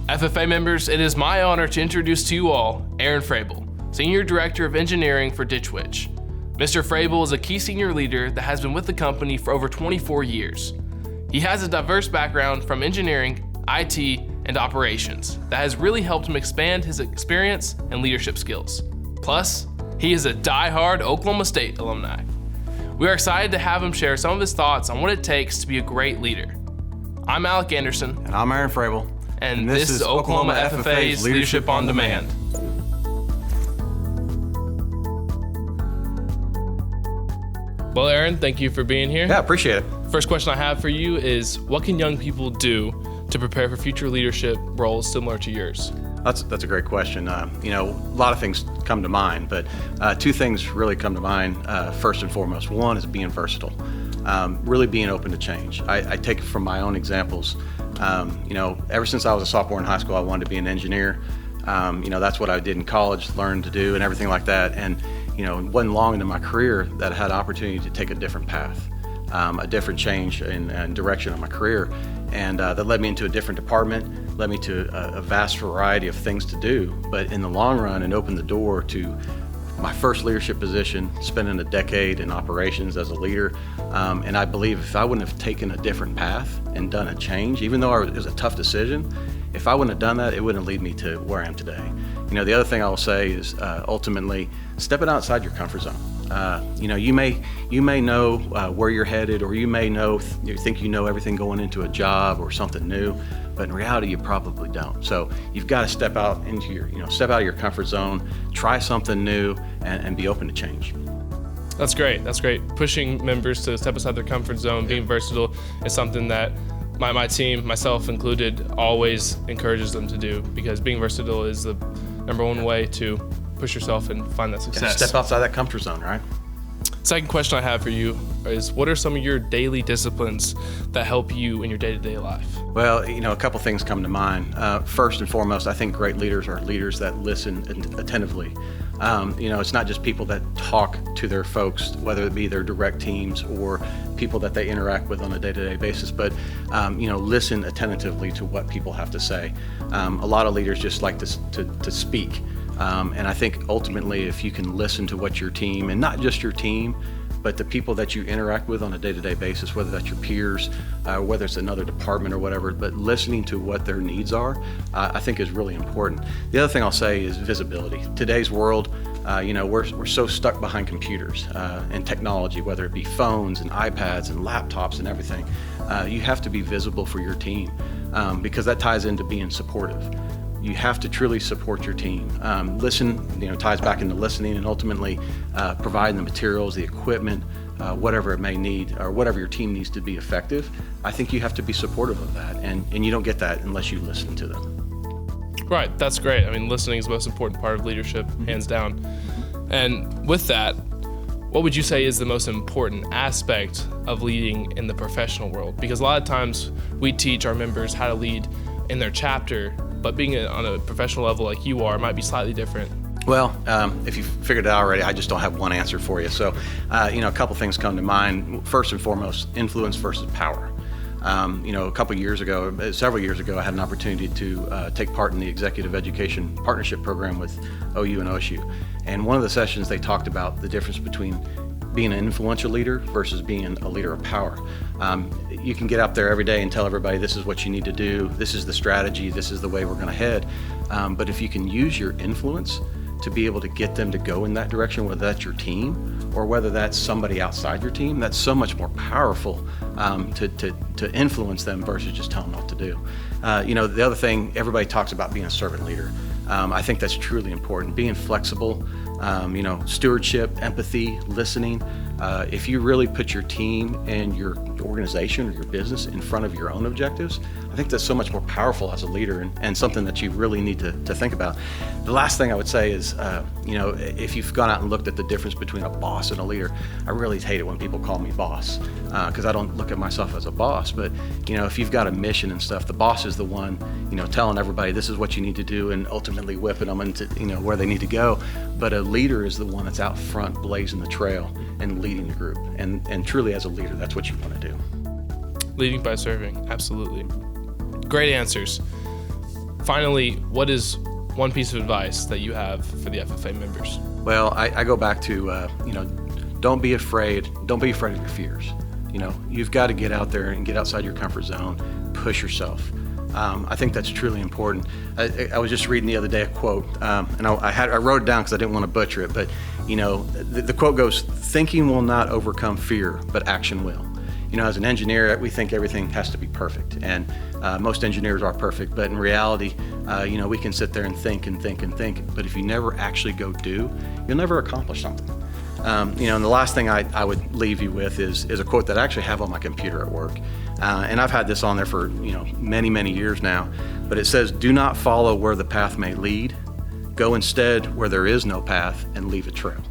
FFA members, it is my honor to introduce to you all Aaron Frable, Senior Director of Engineering for Ditch Witch. Mr. Frable is a key senior leader that has been with the company for over 24 years. He has a diverse background from engineering, IT, and operations that has really helped him expand his experience and leadership skills. Plus, he is a die-hard Oklahoma State alumni. We are excited to have him share some of his thoughts on what it takes to be a great leader. I'm Alec Anderson. And I'm Aaron Frable. And this is Oklahoma FFA's Leadership on Demand. Well, Aaron, thank you for being here. Yeah, appreciate it. First question I have for you is, what can young people do to prepare for future leadership roles similar to yours? That's a great question. A lot of things come to mind, but two things really come to mind. First and foremost, one is being versatile, really being open to change. I take it from my own examples. Ever since I was a sophomore in high school, I wanted to be an engineer. That's what I did in college, learned to do and everything like that. And, it wasn't long into my career that I had an opportunity to take a different path, a different change in direction of my career. And that led me into a different department, led me to a vast variety of things to do. But in the long run, it opened the door to my first leadership position, spending a decade in operations as a leader. And I believe if I wouldn't have taken a different path and done a change, even though it was a tough decision, if I wouldn't have done that, it wouldn't lead me to where I am today. The other thing I will say is ultimately stepping outside your comfort zone. You may know where you're headed, or you think you know everything going into a job or something new, but in reality, you probably don't. So you've got to step out of your comfort zone, try something new, and be open to change. That's great. That's great. Pushing members to step outside their comfort zone, being versatile, is something that my team, myself included, always encourages them to do, because being versatile is the number one way to push yourself and find that success. Step outside that comfort zone, right? Second question I have for you is, what are some of your daily disciplines that help you in your day-to-day life? Well, a couple things come to mind. First and foremost, I think great leaders are leaders that listen attentively. It's not just people that talk to their folks, whether it be their direct teams or people that they interact with on a day-to-day basis, but listen attentively to what people have to say. A lot of leaders just like to speak. And I think ultimately, if you can listen to what your team, and not just your team, but the people that you interact with on a day-to-day basis, whether that's your peers, whether it's another department or whatever, but listening to what their needs are, I think is really important. The other thing I'll say is visibility. Today's world, we're so stuck behind computers and technology, whether it be phones and iPads and laptops and everything. You have to be visible for your team because that ties into being supportive. You have to truly support your team. Listen, ties back into listening, and ultimately providing the materials, the equipment, whatever it may need, or whatever your team needs to be effective. I think you have to be supportive of that, and you don't get that unless you listen to them. Right, that's great. I mean, listening is the most important part of leadership, hands down. And with that, what would you say is the most important aspect of leading in the professional world? Because a lot of times we teach our members how to lead in their chapter, but being on a professional level like you are might be slightly different. Well, if you figured it out already, I just don't have one answer for you. So, a couple things come to mind. First and foremost, influence versus power. Several years ago, I had an opportunity to take part in the Executive Education Partnership Program with OU and OSU. And one of the sessions, they talked about the difference between being an influential leader versus being a leader of power. You can get out there every day and tell everybody this is what you need to do, this is the strategy, this is the way we're going to head. But if you can use your influence to be able to get them to go in that direction, whether that's your team or whether that's somebody outside your team, that's so much more powerful to influence them versus just tell them what to do. The other thing, everybody talks about being a servant leader. I think that's truly important. Being flexible, stewardship, empathy, listening. If you really put your team and your organization or your business in front of your own objectives, I think that's so much more powerful as a leader and something that you really need to think about. The last thing I would say is, if you've gone out and looked at the difference between a boss and a leader, I really hate it when people call me boss because I don't look at myself as a boss. But, if you've got a mission and stuff, the boss is the one, telling everybody this is what you need to do and ultimately whipping them into, where they need to go. But a leader is the one that's out front blazing the trail and leading the group. And truly as a leader, that's what you want to do. Leading by serving, absolutely. Great answers. finally, what is one piece of advice that you have for the FFA members? Well, I go back to, don't be afraid. Don't be afraid of your fears. You've got to get out there and get outside your comfort zone, push yourself. I think that's truly important. I was just reading the other day a quote, and I wrote it down because I didn't want to butcher it, but the quote goes, "Thinking will not overcome fear, but action will." As an engineer, we think everything has to be perfect, and most engineers are perfect, but in reality, we can sit there and think and think and think, but if you never actually go do, you'll never accomplish something. And the last thing I would leave you with is a quote that I actually have on my computer at work. And I've had this on there for many, many years now, but it says, "Do not follow where the path may lead. Go instead where there is no path and leave a trail."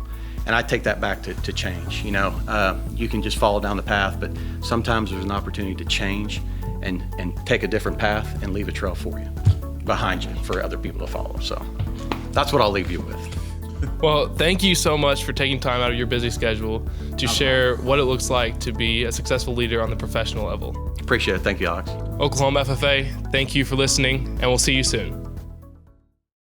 And I take that back to change. You can just follow down the path, but sometimes there's an opportunity to change and take a different path and leave a trail for you, behind you, for other people to follow. So that's what I'll leave you with. Well, thank you so much for taking time out of your busy schedule to share what it looks like to be a successful leader on the professional level. Appreciate it. Thank you, Alex. Oklahoma FFA, thank you for listening, and we'll see you soon.